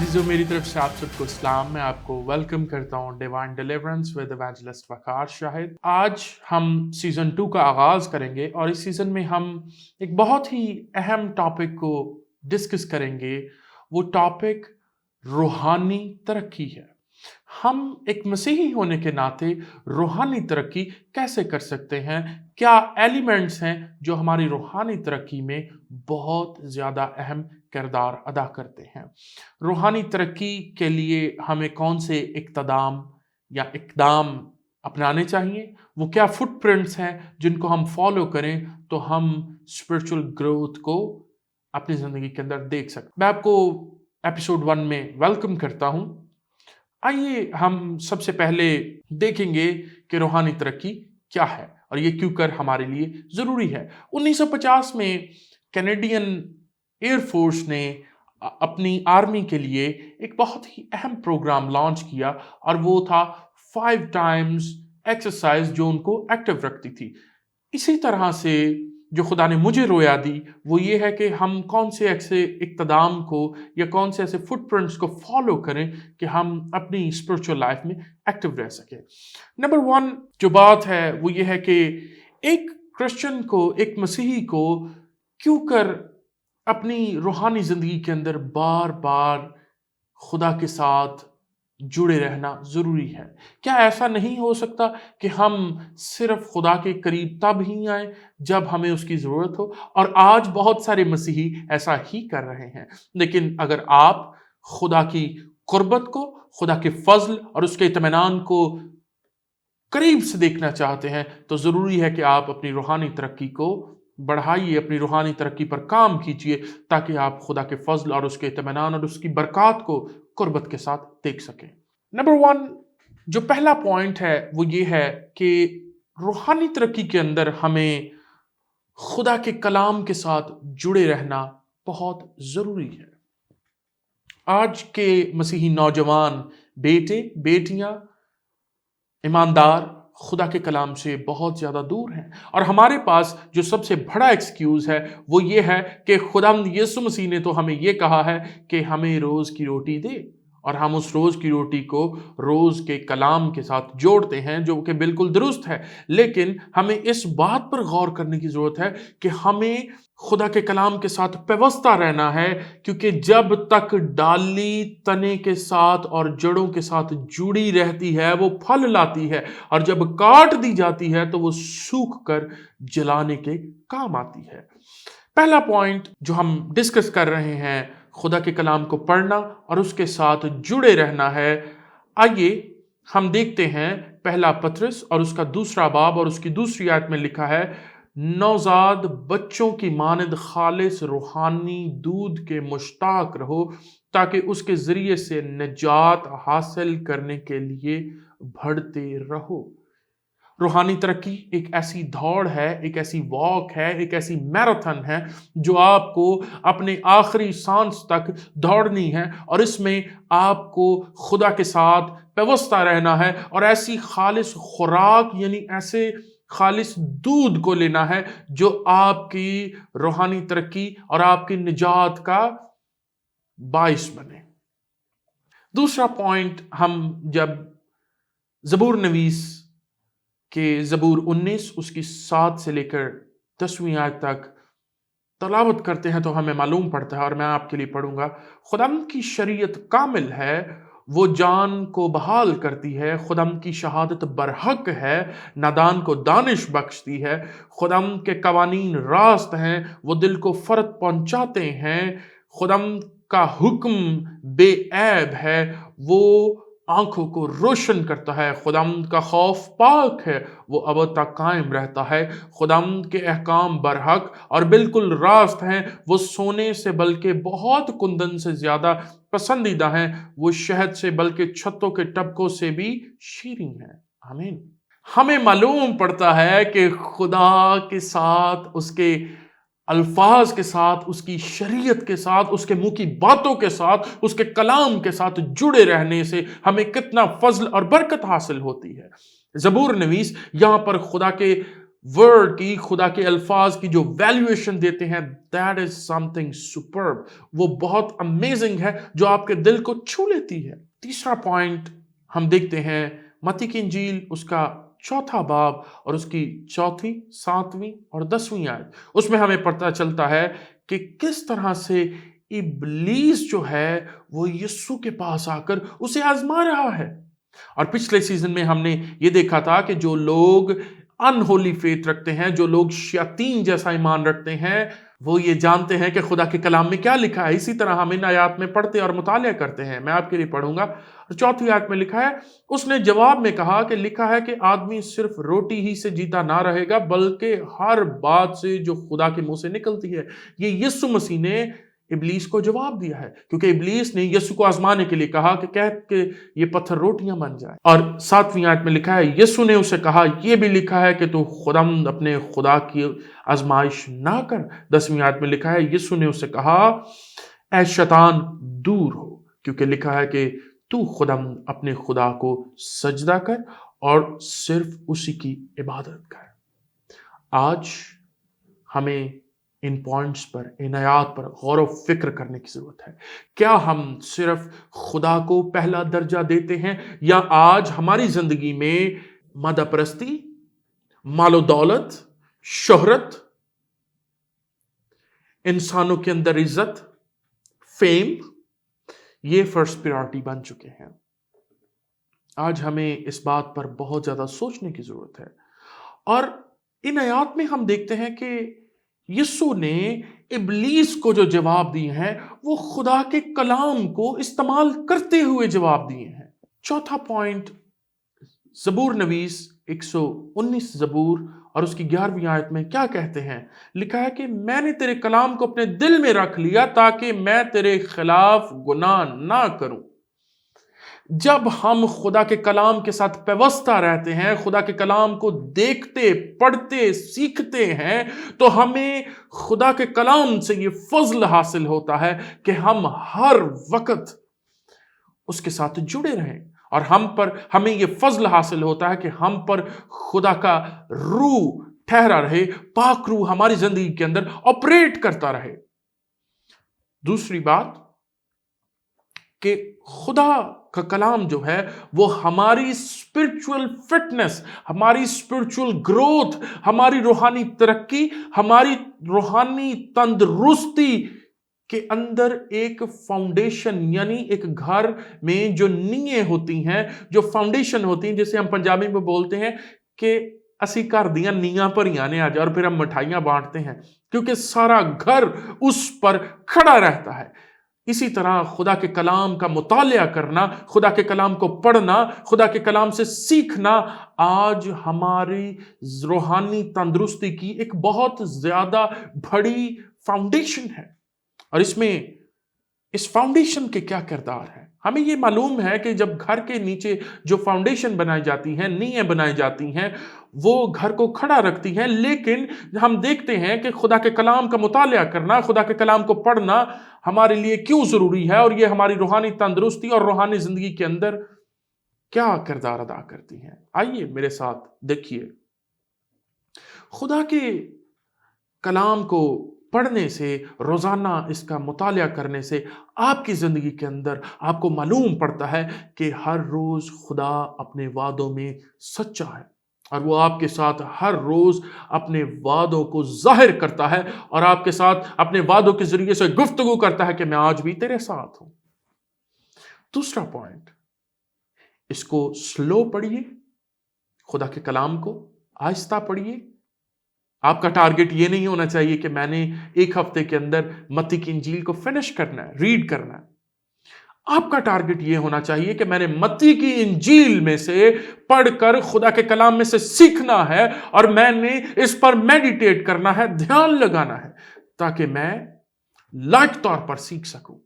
अजीज़ों, मेरी तरफ से आप सबको इस्लाम में आपको वेलकम करता हूँ डिवाइन डिलीवरेंस विद इवेंजलिस्ट वकार शाहिद। आज हम सीज़न 2 का आगाज़ करेंगे और इस सीज़न में हम एक बहुत ही अहम टॉपिक को डिस्कस करेंगे। वो टॉपिक रूहानी तरक्की है। हम एक मसीही होने के नाते रूहानी तरक्की कैसे कर सकते हैं? क्या एलिमेंट्स हैं जो हमारी रूहानी तरक्की में बहुत ज़्यादा अहम किरदार अदा करते हैं? रूहानी तरक्की के लिए हमें कौन से इक़दाम अपनाने चाहिए? वो क्या फुटप्रिंट्स हैं जिनको हम फॉलो करें तो हम स्पिरिचुअल ग्रोथ को अपनी ज़िंदगी के अंदर देख सकते? मैं आपको एपिसोड 1 में वेलकम करता हूँ। आइए हम सबसे पहले देखेंगे कि रूहानी तरक्की क्या है और ये क्यों कर हमारे लिए ज़रूरी है। 1950 में कैनेडियन एयरफोर्स ने अपनी आर्मी के लिए एक बहुत ही अहम प्रोग्राम लॉन्च किया और वो था 5 टाइम्स एक्सरसाइज जो उनको एक्टिव रखती थी। इसी तरह से जो खुदा ने मुझे रोया दी वो ये है कि हम कौन से ऐसे इक़्तिदाम को या कौन से ऐसे फुटप्रिंट्स को फॉलो करें कि हम अपनी स्पिरिचुअल लाइफ में एक्टिव रह सकें। नंबर 1 जो बात है वो ये है कि एक क्रिश्चियन को, एक मसीही को क्यों कर अपनी रूहानी ज़िंदगी के अंदर बार बार खुदा के साथ जुड़े रहना ज़रूरी है। क्या ऐसा नहीं हो सकता कि हम सिर्फ खुदा के करीब तब ही आए जब हमें उसकी ज़रूरत हो? और आज बहुत सारे मसीही ऐसा ही कर रहे हैं। लेकिन अगर आप खुदा की कुर्बत को, खुदा के फज़ल और उसके इत्मीनान को करीब से देखना चाहते हैं तो ज़रूरी है कि आप अपनी रूहानी तरक्की को बढ़ाइए, अपनी रूहानी तरक्की पर काम कीजिए ताकि आप खुदा के फज़ल और उसके इत्मीनान और उसकी बरक़ात को कुर्बत के साथ देख सकें। नंबर 1 जो पहला पॉइंट है वो ये है कि रूहानी तरक्की के अंदर हमें खुदा के कलाम के साथ जुड़े रहना बहुत ज़रूरी है। आज के मसीही नौजवान बेटे बेटियां ईमानदार खुदा के कलाम से बहुत ज़्यादा दूर हैं और हमारे पास जो सबसे बड़ा एक्सक्यूज़ है वो ये है कि खुदावंद यीशु मसीह ने तो हमें ये कहा है कि हमें रोज़ की रोटी दे, और हम उस रोज़ की रोटी को रोज़ के कलाम के साथ जोड़ते हैं जो कि बिल्कुल दुरुस्त है। लेकिन हमें इस बात पर गौर करने की ज़रूरत है कि हमें खुदा के कलाम के साथ पेवस्ता रहना है, क्योंकि जब तक डाली तने के साथ और जड़ों के साथ जुड़ी रहती है वो फल लाती है, और जब काट दी जाती है तो वो सूख कर जलाने के काम आती है। पहला पॉइंट जो हम डिस्कस कर रहे हैं, खुदा के कलाम को पढ़ना और उसके साथ जुड़े रहना है। आइए हम देखते हैं पहला पतरस और उसका 2 बाब और उसकी 2 आयत में लिखा है, नौजाद बच्चों की मानद खालिस रूहानी दूध के मुश्ताक रहो ताकि उसके ज़रिए से निजात हासिल करने के लिए बढ़ते रहो। रूहानी तरक्की एक ऐसी दौड़ है, एक ऐसी वॉक है, एक ऐसी मैराथन है जो आपको अपने आखिरी सांस तक दौड़नी है, और इसमें आपको खुदा के साथ पेवस्ता रहना है और ऐसी खालिस खुराक यानी ऐसे खालिस दूध को लेना है जो आपकी रूहानी तरक्की और आपकी निजात का बाइस बने। दूसरा पॉइंट, हम जब ज़बूर नवीस कि ज़बूर 19 उसकी 7 से लेकर 10वीं आयत तक तलावत करते हैं तो हमें मालूम पड़ता है, और मैं आपके लिए पढ़ूंगा, खुदाम की शरीयत कामिल है, वो जान को बहाल करती है, खुदाम की शहादत बरहक है, नादान को दानिश बख्शती है, खुदाम के कवानीन रास्त हैं, वो दिल को फ़र्क पहुंचाते हैं, खुदाम का हुक्म बेऐब है, वो आंखों को रोशन करता है, खुदावंद का खौफ पाक है, वो अब तक कायम रहता है, खुदावंद के अहकाम बरहक और बिल्कुल रास्त हैं, वो सोने से बल्कि बहुत कुंदन से ज़्यादा पसंदीदा हैं, वो शहद से बल्कि छत्तों के टपकों से भी शीरीन है। आमीन। हमें मालूम पड़ता है कि खुदा के साथ, उसके अल्फाज के साथ, उसकी शरीयत के साथ, उसके मुंह की बातों के साथ, उसके कलाम के साथ जुड़े रहने से हमें कितना फजल और बरकत हासिल होती है। ज़बूर नवीस यहाँ पर खुदा के ورڈ کی, خدا کے الفاظ کی جو ویلیویشن دیتے ہیں, that is some thing superb. وہ بہت امیزنگ ہے جو آپ کے دل کو چھو لیتی ہے. تیسرا پوائنٹ ہم دیکھتے ہیں متی کی انجیل اس کا 4 باب اور اس کی 4، 7 اور 10 آیت. اس میں ہمیں پتہ چلتا ہے کہ کس طرح سے ابلیس جو ہے وہ یسوع کے پاس آ کر اسے آزما رہا ہے. اور پچھلے سیزن میں ہم نے یہ دیکھا تھا کہ جو لوگ انہولی فیتھ رکھتے ہیں, جو لوگ شیاطین جیسا ایمان رکھتے ہیں, وہ یہ جانتے ہیں کہ خدا کے کلام میں کیا لکھا ہے. اسی طرح ہم ان آیات میں پڑھتے اور مطالعہ کرتے ہیں. میں آپ کے لیے پڑھوں گا. 4 آیت میں لکھا ہے, اس نے جواب میں کہا کہ لکھا ہے کہ آدمی صرف روٹی ہی سے جیتا نہ رہے گا بلکہ ہر بات سے جو خدا کے منہ سے نکلتی ہے. یہ یسوع مسیح نے ابلیس کو جواب دیا ہے, کیونکہ ابلیس نے یسوع کو آزمانے کے لیے کہا کہ کہہ کہ یہ پتھر روٹیاں بن جائیں. اور 7 آیت میں لکھا ہے, یسوع نے اسے کہا یہ بھی لکھا ہے کہ تو خداوند اپنے خدا کی آزمائش نہ کر. 10 آیت میں لکھا ہے, یسوع نے اسے کہا اے شیطان دور ہو, کیونکہ لکھا ہے کہ تو خداوند اپنے خدا کو سجدہ کر اور صرف اسی کی عبادت کر. آج ہمیں ان پوائنٹس پر, ان آیات پر غور و فکر کرنے کی ضرورت ہے. کیا ہم صرف خدا کو پہلا درجہ دیتے ہیں, یا آج ہماری زندگی میں مادہ پرستی, مال و دولت, شہرت, انسانوں کے اندر عزت, فیم, یہ فرسٹ پریورٹی بن چکے ہیں؟ آج ہمیں اس بات پر بہت زیادہ سوچنے کی ضرورت ہے. اور ان آیات میں ہم دیکھتے ہیں کہ یسوع نے ابلیس کو جو جواب دیے ہیں وہ خدا کے کلام کو استعمال کرتے ہوئے جواب دیے ہیں. 4 پوائنٹ, زبور نویس 119 زبور اور اس کی 11 آیت میں کیا کہتے ہیں؟ لکھا ہے کہ میں نے تیرے کلام کو اپنے دل میں رکھ لیا تاکہ میں تیرے خلاف گناہ نہ کروں. جب ہم خدا کے کلام کے ساتھ پیوستہ رہتے ہیں, خدا کے کلام کو دیکھتے, پڑھتے, سیکھتے ہیں, تو ہمیں خدا کے کلام سے یہ فضل حاصل ہوتا ہے کہ ہم ہر وقت اس کے ساتھ جڑے رہیں. اور ہمیں یہ فضل حاصل ہوتا ہے کہ ہم پر خدا کا روح ٹھہرا رہے, پاک روح ہماری زندگی کے اندر آپریٹ کرتا رہے. دوسری بات کہ خدا کا کلام جو ہے وہ ہماری اسپرچول فٹنس, ہماری اسپرچول گروتھ, ہماری روحانی ترقی, ہماری روحانی تندرستی کے اندر ایک فاؤنڈیشن, یعنی ایک گھر میں جو نییں ہوتی ہیں, جو فاؤنڈیشن ہوتی ہیں, جیسے ہم پنجابی میں بولتے ہیں کہ اسی گھر دیاں نیاں پر ہی آنے آ جائے, اور پھر ہم مٹھائیاں بانٹتے ہیں کیونکہ سارا گھر اس پر کھڑا رہتا ہے. اسی طرح خدا کے کلام کا مطالعہ کرنا, خدا کے کلام کو پڑھنا, خدا کے کلام سے سیکھنا آج ہماری روحانی تندرستی کی ایک بہت زیادہ بڑی فاؤنڈیشن ہے. اور اس فاؤنڈیشن کے کیا کردار ہیں؟ ہمیں یہ معلوم ہے کہ جب گھر کے نیچے جو فاؤنڈیشن بنائی جاتی ہیں, نییں بنائی جاتی ہیں, وہ گھر کو کھڑا رکھتی ہیں. لیکن ہم دیکھتے ہیں کہ خدا کے کلام کا مطالعہ کرنا, خدا کے کلام کو پڑھنا ہمارے لیے کیوں ضروری ہے, اور یہ ہماری روحانی تندرستی اور روحانی زندگی کے اندر کیا کردار ادا کرتی ہیں. آئیے میرے ساتھ دیکھیے. خدا کے کلام کو پڑھنے سے, روزانہ اس کا مطالعہ کرنے سے آپ کی زندگی کے اندر آپ کو معلوم پڑتا ہے کہ ہر روز خدا اپنے وعدوں میں سچا ہے, اور وہ آپ کے ساتھ ہر روز اپنے وعدوں کو ظاہر کرتا ہے, اور آپ کے ساتھ اپنے وعدوں کے ذریعے سے گفتگو کرتا ہے کہ میں آج بھی تیرے ساتھ ہوں. دوسرا پوائنٹ, اس کو سلو پڑھیے, خدا کے کلام کو آہستہ پڑھیے. آپ کا ٹارگٹ یہ نہیں ہونا چاہیے کہ میں نے 1 ہفتے کے اندر متی کی انجیل کو فنش کرنا ہے, ریڈ کرنا ہے. آپ کا ٹارگٹ یہ ہونا چاہیے کہ میں نے متی کی انجیل میں سے پڑھ کر خدا کے کلام میں سے سیکھنا ہے, اور میں نے اس پر میڈیٹیٹ کرنا ہے, دھیان لگانا ہے, تاکہ میں لائق طور پر سیکھ سکوں.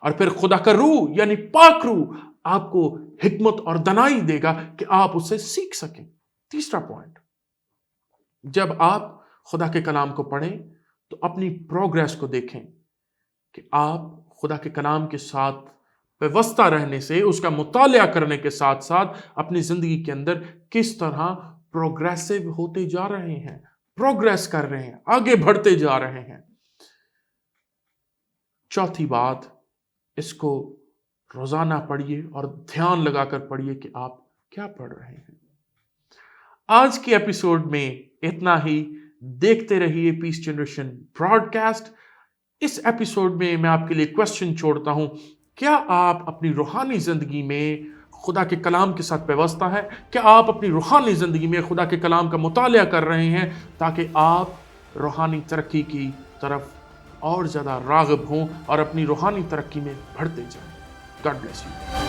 اور پھر خدا کا روح یعنی پاک روح آپ کو حکمت اور دانائی دے گا کہ آپ اسے سیکھ سکیں. تیسرا پوائنٹ, جب آپ خدا کے کلام کو پڑھیں تو اپنی پروگریس کو دیکھیں کہ آپ خدا کے کلام کے ساتھ پیوستہ رہنے سے, اس کا مطالعہ کرنے کے ساتھ ساتھ اپنی زندگی کے اندر کس طرح प्रोग्रेसिव होते जा रहे हैं, प्रोग्रेस कर रहे हैं, आगे बढ़ते जा रहे हैं। चौथी बात, इसको रोजाना पढ़िए और ध्यान लगाकर पढ़िए कि आप क्या पढ़ रहे हैं। आज के एपिसोड में इतना ही। देखते रहिए पीस जनरेशन ब्रॉडकास्ट। इस एपिसोड में मैं आपके लिए क्वेश्चन छोड़ता हूं, क्या आप अपनी रूहानी जिंदगी में खुदा के कलाम के साथ व्यवस्था है? क्या आप अपनी रूहानी जिंदगी में खुदा के कलाम का मुतालिया कर रहे हैं ताकि आप रूहानी तरक्की की तरफ और ज़्यादा राग़िब हों और अपनी रूहानी तरक्की में बढ़ते जाएं? God bless you.